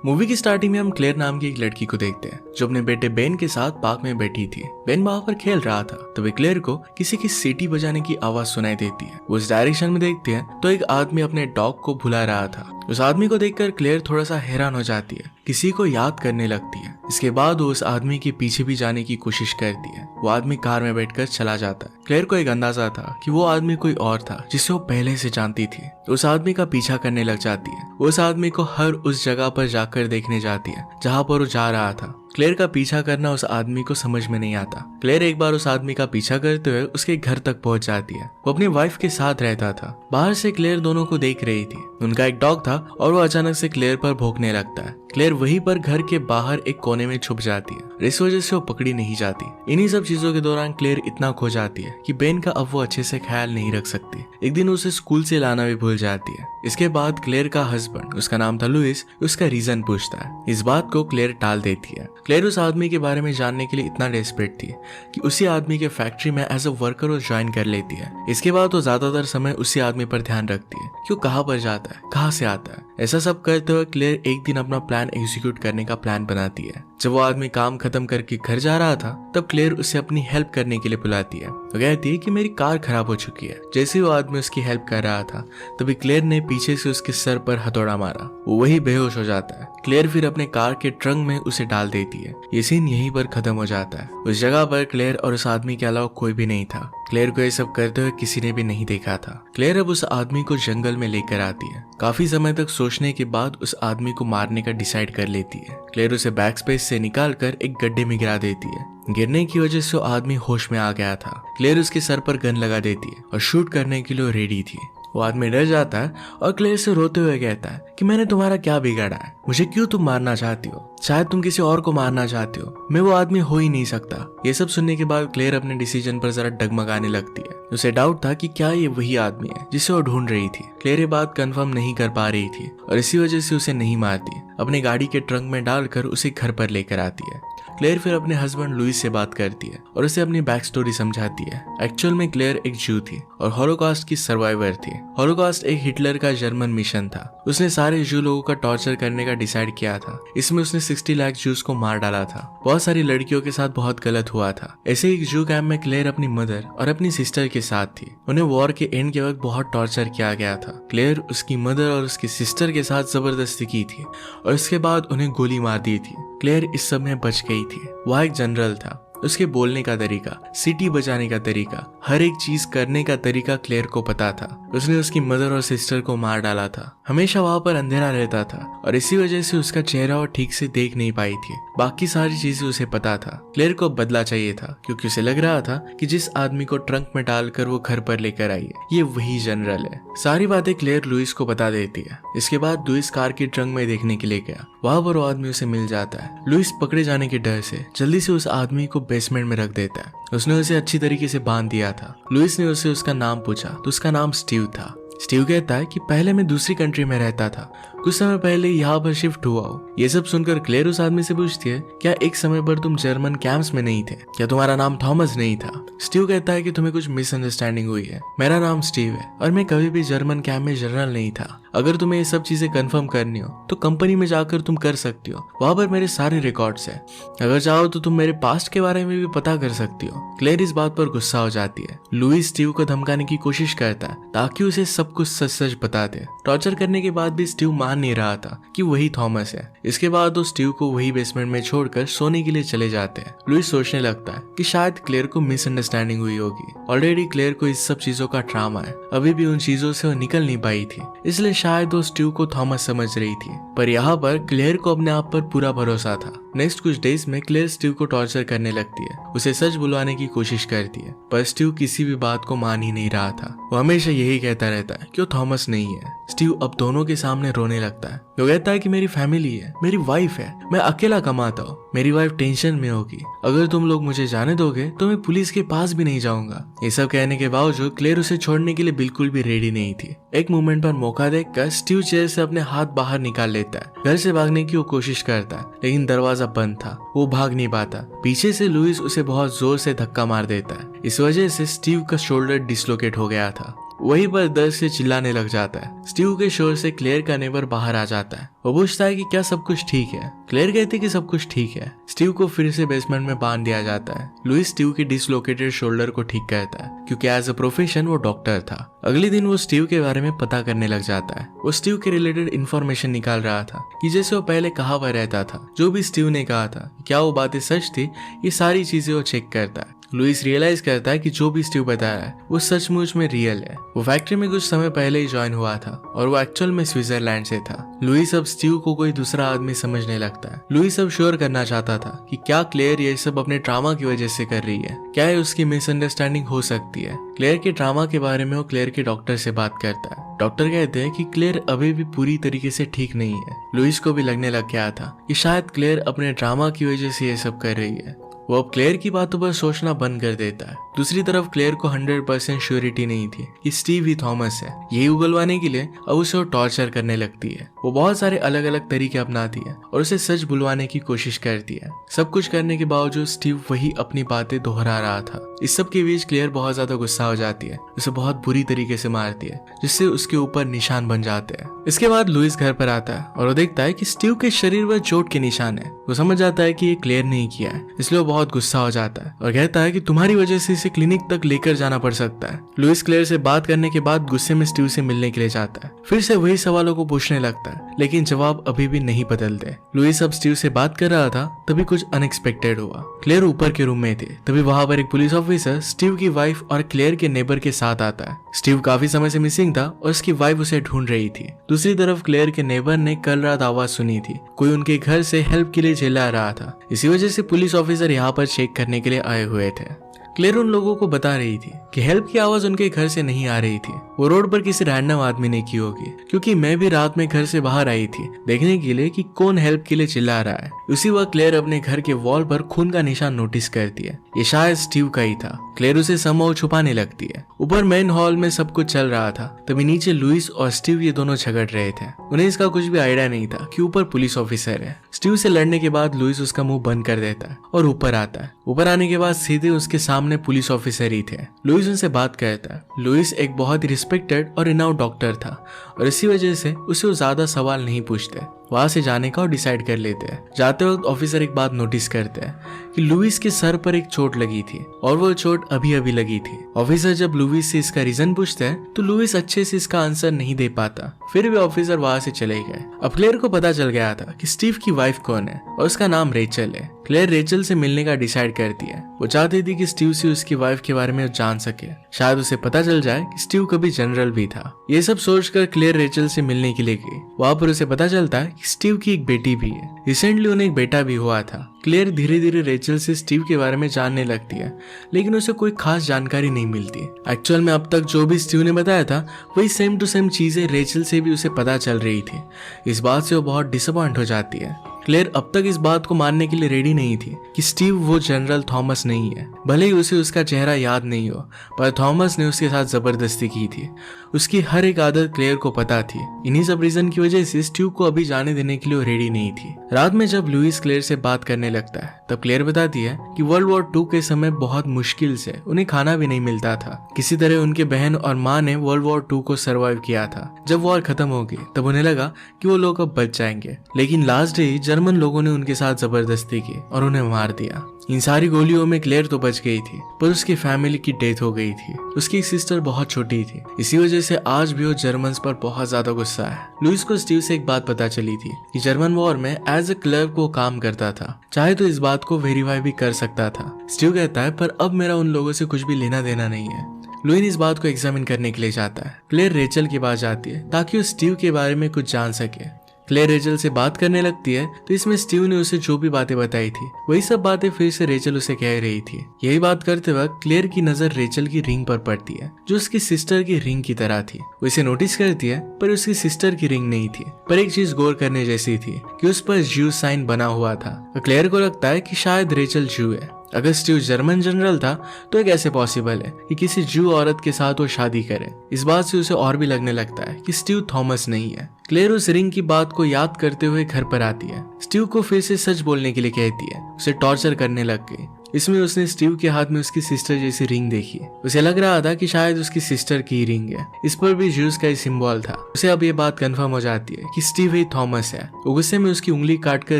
Movie की starting में हम क्लेयर नाम की एक लड़की को देखते हैं जो अपने बेटे बेन के साथ पार्क में बैठी थी। बेन वहां पर खेल रहा था तभी क्लेयर को किसी की सीटी बजाने की आवाज सुनाई देती है। वो उस डायरेक्शन में देखती है तो एक आदमी अपने डॉग को भुला रहा था। उस आदमी को देखकर क्लेयर थोड़ा सा हैरान हो जाती है, किसी को याद करने लगती है। इसके बाद वो उस आदमी के पीछे भी जाने की कोशिश करती है। वो आदमी कार में बैठकर चला जाता है। क्लेयर को एक अंदाजा था कि वो आदमी कोई और था जिसे वो पहले से जानती थी। उस आदमी का पीछा करने लग जाती है। वो उस आदमी को हर उस जगह पर जाकर देखने जाती है जहाँ पर वो जा रहा था। क्लेयर का पीछा करना उस आदमी को समझ में नहीं आता। क्लेयर एक बार उस आदमी का पीछा करते हुए उसके घर तक पहुंच जाती है। वो अपनी वाइफ के साथ रहता था। बाहर से क्लेयर दोनों को देख रही थी। उनका एक डॉग था और वो अचानक से क्लेयर पर भौंकने लगता है। क्लेयर वहीं पर घर के बाहर एक कोने में छुप जाती है। इस वजह से वो पकड़ी नहीं जाती। इन्हीं सब चीजों के दौरान क्लेयर इतना खो जाती है कि बेन का अब वो अच्छे से ख्याल नहीं रख सकती। एक दिन उसे स्कूल से लाना भी भूल जाती है। इसके बाद क्लेयर का हस्बैंड, उसका नाम था लुइस, उसका रीजन पूछता है। इस बात को क्लेयर टाल देती है। क्लेयर उस आदमी के बारे में जानने के लिए इतना डेस्परेट थी कि उसी आदमी के फैक्ट्री में एज अ वर्कर वो ज्वाइन कर लेती है। इसके बाद वो ज्यादातर समय उसी आदमी पर ध्यान रखती है कि वो कहाँ पर जाता है, कहाँ से आता है। ऐसा सब करते हुए क्लेयर एक दिन अपना प्लान एग्जीक्यूट करने का प्लान बनाती है। जब वो आदमी काम खत्म करके घर जा रहा था तब क्लेयर उसे अपनी हेल्प करने के लिए बुलाती है। वो कहती है कि मेरी कार खराब हो चुकी है। जैसे ही वो आदमी उसकी हेल्प कर रहा था तभी क्लेयर ने पीछे से उसके सर पर हथौड़ा मारा। वो वही बेहोश हो जाता है। क्लेयर फिर अपने कार के ट्रंक में उसे डाल देती है। ये सीन यहीं पर खत्म हो जाता है। उस जगह पर क्लेयर और उस आदमी के अलावा कोई भी नहीं था। क्लेयर को ये सब करते हुए किसी ने भी नहीं देखा था। क्लेयर अब उस आदमी को जंगल में लेकर आती है। काफी समय तक सोचने के बाद उस आदमी को मारने का डिसाइड कर लेती है। क्लेयर उसे बैक स्पेस से निकालकर एक गड्ढे में गिरा देती है। गिरने की वजह से वो आदमी होश में आ गया था। क्लेयर उसके सर पर गन लगा देती है और शूट करने के लिए रेडी थी। वो आदमी डर जाता है और क्लेयर से रोते हुए कहता है कि मैंने तुम्हारा क्या बिगाड़ा है, मुझे क्यों तुम मारना चाहती हो, शायद तुम किसी और को मारना चाहती हो, मैं वो आदमी हो ही नहीं सकता। ये सब सुनने के बाद क्लेयर अपने डिसीजन पर जरा डगमगाने लगती है। उसे डाउट था कि क्या ये वही आदमी है जिसे वो ढूंढ रही थी। क्लेयर ये बात कंफर्म नहीं कर पा रही थी और इसी वजह से उसे नहीं मारती। अपने गाड़ी के ट्रंक में डालकर उसे घर पर लेकर आती है। क्लेयर फिर अपने हस्बैंड लुइस से बात करती है और उसे अपनी बैक स्टोरी समझाती है। एक्चुअल में क्लेयर एक जू थी और हॉलोकॉस्ट की सर्वाइवर थी। हॉलोकॉस्ट एक हिटलर का जर्मन मिशन था। उसने सारे जू लोगों का टॉर्चर करने का डिसाइड किया था। इसमें उसने 60 लाख जूस को मार डाला था। बहुत सारी लड़कियों के साथ बहुत गलत हुआ था। ऐसे एक जू कैंप में क्लेयर अपनी मदर और अपनी सिस्टर के साथ थी। उन्हें वॉर के एंड के वक्त बहुत टॉर्चर किया गया था। क्लेयर उसकी मदर और उसकी सिस्टर के साथ जबरदस्ती की थी और इसके बाद उन्हें गोली मार दी थी। क्लेयर इस सब में बच गई थी। वह एक जनरल था। उसके बोलने का तरीका, सीटी बजाने का तरीका, हर एक चीज करने का तरीका क्लेयर को पता था। उसने उसकी मदर और सिस्टर को मार डाला था। हमेशा वहां पर अंधेरा रहता था और इसी वजह से उसका चेहरा वो ठीक से देख नहीं पाई थी। बाकी सारी चीजें उसे पता था। क्लेयर को बदला चाहिए था क्योंकि उसे लग रहा था कि जिस आदमी को ट्रंक में डालकर वो घर पर लेकर आई है ये वही जनरल है। सारी बातें क्लेयर लुइस को बता देती है। इसके बाद लुइस कार की ट्रंक में देखने के लिए गया। वहां पर वो आदमी उसे मिल जाता है। लुइस पकड़े जाने के डर से जल्दी से उस आदमी को बेसमेंट में रख देता है। उसने उसे अच्छी तरीके से बांध दिया था। लुइस ने उसे उसका नाम पूछा तो उसका नाम स्टीव था। स्टीव कहता है कि पहले मैं दूसरी कंट्री में रहता था, कुछ समय पहले यहाँ पर शिफ्ट हुआ हो। ये सब सुनकर क्लेयर उस आदमी से पूछती है क्या एक समय पर तुम जर्मन कैंप्स में नहीं थे, क्या तुम्हारा नाम थॉमस नहीं था। स्टीव कहता है कि तुम्हें कुछ मिसअंडरस्टैंडिंग हुई है। मेरा नाम स्टीव है और मैं कभी भी जर्मन कैंप में जनरल नहीं था। अगर तुम्हें ये सब चीजें कंफर्म करनी हो तो कंपनी में जाकर तुम कर सकती हो। वहां पर मेरे सारे रिकॉर्ड्स हैं। अगर चाहो तो तुम मेरे पास्ट के बारे में भी पता कर सकती हो। क्लेयर इस बात पर गुस्सा हो जाती है। लुइस स्टीव को धमकाने की कोशिश करता है ताकि उसे सब कुछ सच सच बता दे। टॉर्चर करने के बाद भी स्टीव मान नहीं रहा था कि वही थॉमस है। इसके बाद वो स्टीव को वही बेसमेंट में छोड़कर सोने के लिए चले जाते हैं। लुइस सोचने लगता है कि शायद क्लेयर को मिसअंडरस्टैंडिंग हुई होगी। ऑलरेडी क्लेयर को इस सब चीजों का ट्रामा है। अभी भी उन चीजों से वो निकल नहीं पाई थी, इसलिए शायद वो स्टीव को थॉमस समझ रही थी। पर यहाँ पर क्लेयर को अपने आप पर पूरा भरोसा था। नेक्स्ट कुछ डेज में क्लेयर स्टीव को टॉर्चर करने लगती है। उसे सच बुलवाने की कोशिश करती है पर स्टीव किसी भी बात को मान ही नहीं रहा था। वो हमेशा यही कहता रहता है कि वो थॉमस नहीं है। स्टीव अब दोनों के सामने रोने लगता है। वो कहता है कि मेरी फैमिली है, मेरी वाइफ है, मैं अकेला कमाता हूँ, मेरी वाइफ टेंशन में होगी। अगर तुम लोग मुझे जाने दोगे तो मैं पुलिस के पास भी नहीं जाऊंगा। ये सब कहने के बावजूद क्लेयर उसे छोड़ने के लिए बिल्कुल भी रेडी नहीं थी। एक मोमेंट पर मौका देखकर स्टीव चेयर से अपने हाथ बाहर निकाल लेता है। घर से भागने की वो कोशिश करता है लेकिन दरवाजा बंद था। वो भाग नहीं पाता। पीछे से लुइस उसे बहुत जोर से धक्का मार देता है। इस वजह से स्टीव का शोल्डर डिसलोकेट हो गया था। वहीं पर दर्द से चिल्लाने लग जाता है। स्टीव के शोर से क्लेयर का नेबर बाहर आ जाता है। वो पूछता है कि क्या सब कुछ ठीक है। क्लेयर कहती है कि सब कुछ ठीक है। स्टीव को फिर से बेसमेंट में बांध दिया जाता है। लुइस स्टीव के डिसलोकेटेड शोल्डर को ठीक करता है क्योंकि एज अ प्रोफेशन वो डॉक्टर था। अगले दिन वो स्टीव के बारे में पता करने लग जाता है। वो स्टीव के रिलेटेड इन्फॉर्मेशन निकाल रहा था कि जैसे वो पहले कहा हुआ रहता था, जो भी स्टीव ने कहा था क्या वो बातें सच थी, ये सारी चीजें वो चेक करता है। लुइस रियलाइज करता है कि जो भी स्टीव बताया है वो सचमुच में रियल है। वो फैक्ट्री में कुछ समय पहले ही ज्वाइन हुआ था और वो एक्चुअल में स्विट्जरलैंड से था। लुइस अब स्टीव को कोई दूसरा आदमी समझने लगता है। लुइस अब श्योर करना चाहता था कि क्या क्लेयर ये सब अपने ड्रामा की वजह से कर रही है, क्या ये उसकी मिसअंडरस्टैंडिंग हो सकती है। क्लेयर के ड्रामा के बारे में वो क्लेयर के डॉक्टर से बात करता है। डॉक्टर कहते हैं कि क्लेयर अभी भी पूरी तरीके से ठीक नहीं है। लुइस को भी लगने लग गया था कि शायद क्लेयर अपने ड्रामा की वजह से ये सब कर रही है। वो अब क्लेयर की बातों पर सोचना बंद कर देता है। दूसरी तरफ क्लेयर को 100% श्योरिटी नहीं थी कि स्टीव ही थॉमस है। यही उगलवाने के लिए अब उसे वो टॉर्चर करने लगती है। वो बहुत सारे अलग अलग तरीके अपनाती है और उसे सच बुलवाने की कोशिश करती है। सब कुछ करने के बावजूद स्टीव वही अपनी बातें दोहरा रहा था। इस सब के बीच क्लेयर बहुत ज्यादा गुस्सा हो जाती है, उसे बहुत बुरी तरीके से मारती है जिससे उसके ऊपर निशान बन जाते हैं। इसके बाद लुइस घर पर आता है और वो देखता है कि स्टीव के शरीर पर चोट के निशान है। वो समझ जाता है कि ये क्लेयर नहीं किया है, इसलिए वो बहुत गुस्सा हो जाता है और कहता है कि तुम्हारी वजह से इसे क्लिनिक तक लेकर जाना पड़ सकता है। लुइस क्लेयर से बात करने के बाद गुस्से में स्टीव से मिलने के लिए जाता है। फिर से वही सवालों को पूछने लगता है लेकिन जवाब अभी भी नहीं बदलते। लुइस अब स्टीव से बात कर रहा था तभी कुछ अनएक्सपेक्टेड हुआ। क्लेयर ऊपर के रूम में थे, तभी वहां पर एक पुलिस ऑफिसर स्टीव की वाइफ और क्लेयर के नेबर के साथ आता है। स्टीव काफी समय से मिसिंग था और उसकी वाइफ उसे ढूंढ रही थी। दूसरी तरफ क्लेयर के नेबर ने कल रात आवाज सुनी थी, कोई उनके घर से हेल्प के लिए चिल्ला रहा था। इसी वजह से पुलिस ऑफिसर यहाँ पर चेक करने के लिए आए हुए थे। क्लेयर उन लोगों को बता रही थी कि हेल्प की आवाज उनके घर से नहीं आ रही थी, वो रोड पर किसी रैंडम आदमी ने की होगी, क्योंकि मैं भी रात में घर से बाहर आई थी देखने के लिए कि कौन हेल्प के लिए चिल्ला रहा है। उसी वक्त क्लेयर अपने घर के वॉल पर खून का निशान नोटिस करती है। ये शायद स्टीव का ही था। क्लेयर उसे समहाउ छुपाने लगती है। ऊपर मेन हॉल में सब कुछ चल रहा था, तभी नीचे लुइस और स्टीव ये दोनों झगड़ रहे थे। उन्हें इसका कुछ भी आइडिया नहीं था कि ऊपर पुलिस ऑफिसर है। स्टीव से लड़ने के बाद लुइस उसका मुंह बंद कर देता है और ऊपर आता है। ऊपर आने के बाद सीधे उसके सामने पुलिस ऑफिसर ही थे। लुइस उनसे बात करता है। लुइस एक बहुत ही रिस्पेक्टेड और रिनाउंड डॉक्टर था और इसी वजह से उसे वो ज्यादा सवाल नहीं पूछते, वहां से जाने का और डिसाइड कर लेते हैं। जाते वक्त ऑफिसर एक बात नोटिस करते हैं कि लुइस के सर पर एक चोट लगी थी और वो चोट अभी अभी लगी थी। ऑफिसर जब लुइस से इसका रीजन पूछते हैं तो लुइस अच्छे से इसका आंसर नहीं दे पाता। फिर भी ऑफिसर वहां से चले गए। अब क्लेयर को पता चल गया था कि स्टीव की वाइफ कौन है और उसका नाम रेचल है। क्लेयर रेचल से मिलने का डिसाइड करती है। वो चाहती थी कि स्टीव से उसकी वाइफ के बारे में जान सके, शायद उसे पता चल जाए कि स्टीव कभी जनरल भी था। ये सब सोचकर क्लेयर रेचल से मिलने के लिए गई। वहां पर उसे पता चलता है कि स्टीव की एक बेटी भी है। रिसेंटली उन्हें एक बेटा भी हुआ था। क्लेयर धीरे धीरे रेचल से स्टीव के बारे में जानने लगती है लेकिन उसे कोई खास जानकारी नहीं मिलती। एक्चुअल में अब तक जो भी स्टीव ने बताया था वही सेम टू सेम चीजें रेचल से भी उसे पता चल रही थी। इस बात से वो बहुत डिसअपॉइंट हो जाती है। क्लेयर अब तक इस बात को मानने के लिए रेडी नहीं थी कि स्टीव वो जनरल थॉमस नहीं है। भले ही उसे उसका चेहरा याद नहीं हो, पर थॉमस ने उसके साथ जबरदस्ती की थी। उसकी हर एक आदत क्लेयर को पता थी। इन्हीं सब रीजन की वजह से स्टीव को अभी जाने देने के लिए रेडी नहीं थी। रात में जब लुइस क्लेयर से बात करने लगता है तब क्लेयर बताती है कि वर्ल्ड वॉर 2 के समय बहुत मुश्किल से उन्हें खाना भी नहीं मिलता था। किसी तरह उनके बहन और माँ ने वर्ल्ड वॉर 2 को सर्वाइव किया था। जब वॉर खत्म हो गई तब उन्हें लगा कि वो लोग अब बच जाएंगे, लेकिन लास्ट डे जर्मन लोगों ने उनके साथ जबरदस्ती की और उन्हें मार दिया। इन सारी गोलियों में क्लेयर तो बच गई थी पर उसकी फैमिली की डेथ हो गई थी। उसकी सिस्टर बहुत छोटी थी, इसी वजह से आज भी वो जर्मन्स पर बहुत ज्यादा गुस्सा है। लुइस को स्टीव से एक बात पता चली थी कि जर्मन वॉर में एज ए क्लर्क वो काम करता था, चाहे तो इस बात को वेरीफाई भी कर सकता था। स्टीव कहता है पर अब मेरा उन लोगों से कुछ भी लेना देना नहीं है। लुइस इस बात को एग्जामिन करने के लिए जाता है। क्लेयर रेचल के पास जाती है ताकि वो स्टीव के बारे में कुछ जान सके। क्लेयर रेचल से बात करने लगती है तो इसमें स्टीव ने उसे जो भी बातें बताई थी वही सब बातें फिर से रेचल उसे कह रही थी। यही बात करते वक्त क्लेयर की नजर रेचल की रिंग पर पड़ती है जो उसकी सिस्टर की रिंग की तरह थी। वो इसे नोटिस करती है पर उसकी सिस्टर की रिंग नहीं थी, पर एक चीज गौर करने जैसी थी कि उस पर ज्यू साइन बना हुआ था। क्लेयर को लगता है कि शायद रेचल ज्यू है। अगर स्टीव जर्मन जनरल था तो एक ऐसे पॉसिबल है कि किसी ज्यू औरत के साथ वो शादी करे। इस बात से उसे और भी लगने लगता है कि स्टीव थॉमस नहीं है। क्लेयर उस रिंग की बात को याद करते हुए घर पर आती है। स्टीव को फिर से सच बोलने के लिए कहती है। उसे टॉर्चर करने लग गई। इसमें उसने स्टीव के हाथ में उसकी सिस्टर जैसी रिंग देखी। उसे लग रहा था कि शायद उसकी सिस्टर की रिंग है। इस पर भी ज्यूस का सिंबल था। उसे अब ये बात कंफर्म हो जाती है कि स्टीव ही थॉमस है। वो गुस्से में उसकी उंगली काटकर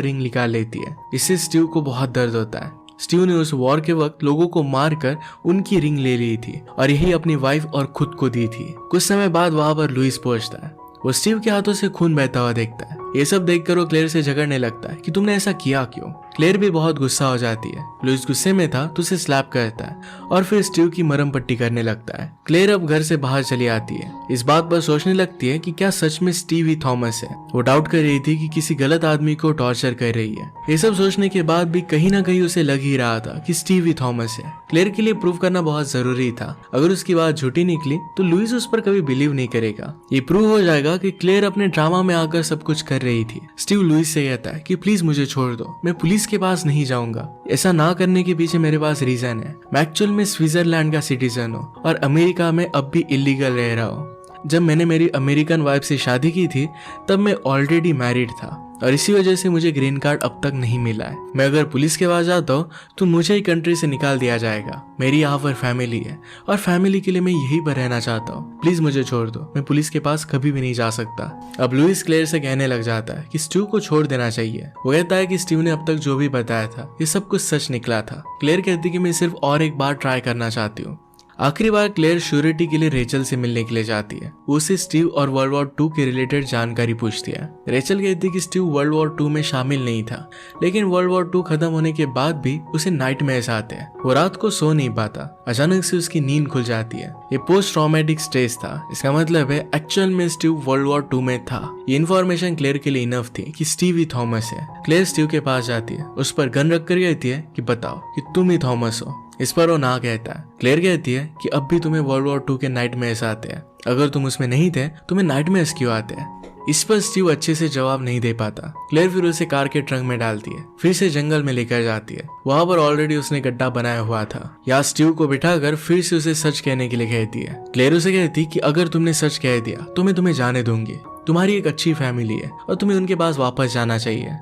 रिंग निकाल लेती है। इससे स्टीव को बहुत दर्द होता है। स्टीव ने उस वॉर के वक्त लोगों को मारकर उनकी रिंग ले ली थी और यही अपनी वाइफ और खुद को दी थी। कुछ समय बाद वहां पर लुइस पहुंचता है। वो स्टीव के हाथों से खून बहता हुआ देखता है। ये सब देखकर वो क्लेयर से झगड़ने लगता है कि तुमने ऐसा किया क्यों। क्लेयर भी बहुत गुस्सा हो जाती है। लुइस गुस्से में था तो उसे स्लैप करता है और फिर स्टीव की मरहम पट्टी करने लगता है। क्लेयर अब घर से बाहर चली आती है। इस बात पर सोचने लगती है कि क्या सच में स्टीव ही थॉमस है। वो डाउट कर रही थी कि किसी गलत आदमी को टॉर्चर कर रही है। ये सब सोचने के बाद भी कहीं ना कहीं उसे लग ही रहा था कि स्टीव ही थॉमस है। क्लेयर के लिए प्रूव करना बहुत जरूरी था। अगर उसकी बात झूठी निकली तो लुइस उस पर कभी बिलीव नहीं करेगा। ये प्रूव हो जाएगा कि क्लेयर अपने ड्रामा में आकर सब कुछ कर रही थी। स्टीव लुइस से कहता है कि प्लीज मुझे छोड़ दो, मैं पुलिस के पास नहीं जाऊंगा। ऐसा ना करने के पीछे मेरे पास रीजन है। मैं एक्चुअल में स्विट्जरलैंड का सिटीजन हूँ और अमेरिका में अब भी इलीगल रह रहा हूँ। जब मैंने मेरी अमेरिकन वाइफ से शादी की थी तब मैं ऑलरेडी मैरिड था और इसी वजह से मुझे ग्रीन कार्ड अब तक नहीं मिला है। मैं अगर पुलिस के पास जाता हूँ तो मुझे ही कंट्री से निकाल दिया जाएगा। मेरी यहाँ पर फैमिली है और फैमिली के लिए मैं यहीं पर रहना चाहता हूँ। प्लीज मुझे छोड़ दो, मैं पुलिस के पास कभी भी नहीं जा सकता। अब लुइस क्लेयर से कहने लग जाता है कि स्टीव को छोड़ देना चाहिए। वो कहता है कि स्टीव ने अब तक जो भी बताया था ये सब कुछ सच निकला था। क्लेयर कहती कि मैं सिर्फ और एक बार ट्राई करना चाहती हूँ। आखिरी बार क्लेयर श्योरिटी के लिए रेचल से मिलने के लिए जाती है। वो उसे स्टीव और वर्ल्ड वॉर 2 के रिलेटेड जानकारी पूछती है। रेचल कहती है कि स्टीव वर्ल्ड वॉर 2 में शामिल नहीं था, लेकिन वर्ल्ड वॉर 2 खत्म होने के बाद भी उसे नाइटमेयर्स आते हैं। वो रात को सो नहीं पाता। अचानक से उसकी नींद खुल जाती है। ये पोस्ट ट्रॉमेटिक स्ट्रेस था। इसका मतलब है एक्चुअल में स्टीव वर्ल्ड वॉर 2 में था। ये इन्फॉर्मेशन क्लेयर के लिए इनफ थी कि स्टीव ही थॉमस है। क्लेयर स्टीव के पास जाती है, उस पर गन रख कर कहती है कि बताओ कि तुम ही थॉमस हो। इस पर वो ना कहता है। क्लेयर कहती है कि अब भी तुम्हें वर्ल्ड वॉर 2 के नाइटमेयर्स आते हैं। अगर तुम उसमें नहीं थे तुम्हें नाइटमेयर्स क्यों आते हैं। इस पर स्टीव अच्छे से जवाब नहीं दे पाता। क्लेयर फिर उसे कार के ट्रंक में डालती है, फिर से जंगल में लेकर जाती है। वहां पर ऑलरेडी उसने गड्ढा बनाया हुआ था। यहाँ स्टीव को बिठाकर फिर से उसे सच कहने के लिए कहती है। क्लेयर उसे कहती कि अगर तुमने सच कह दिया तो मैं तुम्हें जाने दूंगी। तुम्हारी एक अच्छी फैमिली है और तुम्हें उनके पास वापस जाना चाहिए।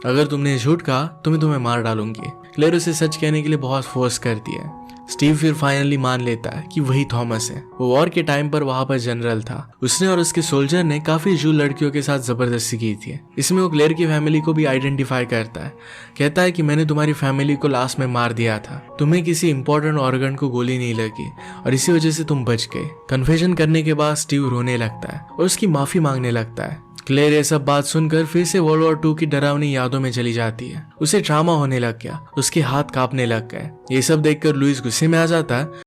अगर तुमने झूठ कहा तो मैं तुम्हें मार डालूंगी। क्लेयर उसे सच कहने के लिए बहुत फोर्स करती है। स्टीव फिर फाइनली मान लेता है कि वही थॉमस है। वो वॉर के टाइम पर वहां पर जनरल था। उसने और उसके सोल्जर ने काफी जू लड़कियों के साथ जबरदस्ती की थी। इसमें वो क्लेयर की फैमिली को भी आइडेंटिफाई करता है। कहता है कि मैंने तुम्हारी फैमिली को लास्ट में मार दिया था। तुम्हें किसी इंपॉर्टेंट ऑर्गन को गोली नहीं लगी और इसी वजह से तुम बच गए। कन्फेशन करने के बाद स्टीव रोने लगता है और उसकी माफी मांगने लगता है। क्लेयर ये सब बात सुनकर फिर से वर्ल्ड वॉर 2 की डरावनी यादों में चली जाती है। उसे ट्रामा होने लग गया, उसके हाथ कांपने लग गए। ये सब देखकर लुइस गुस्से में आ जाता है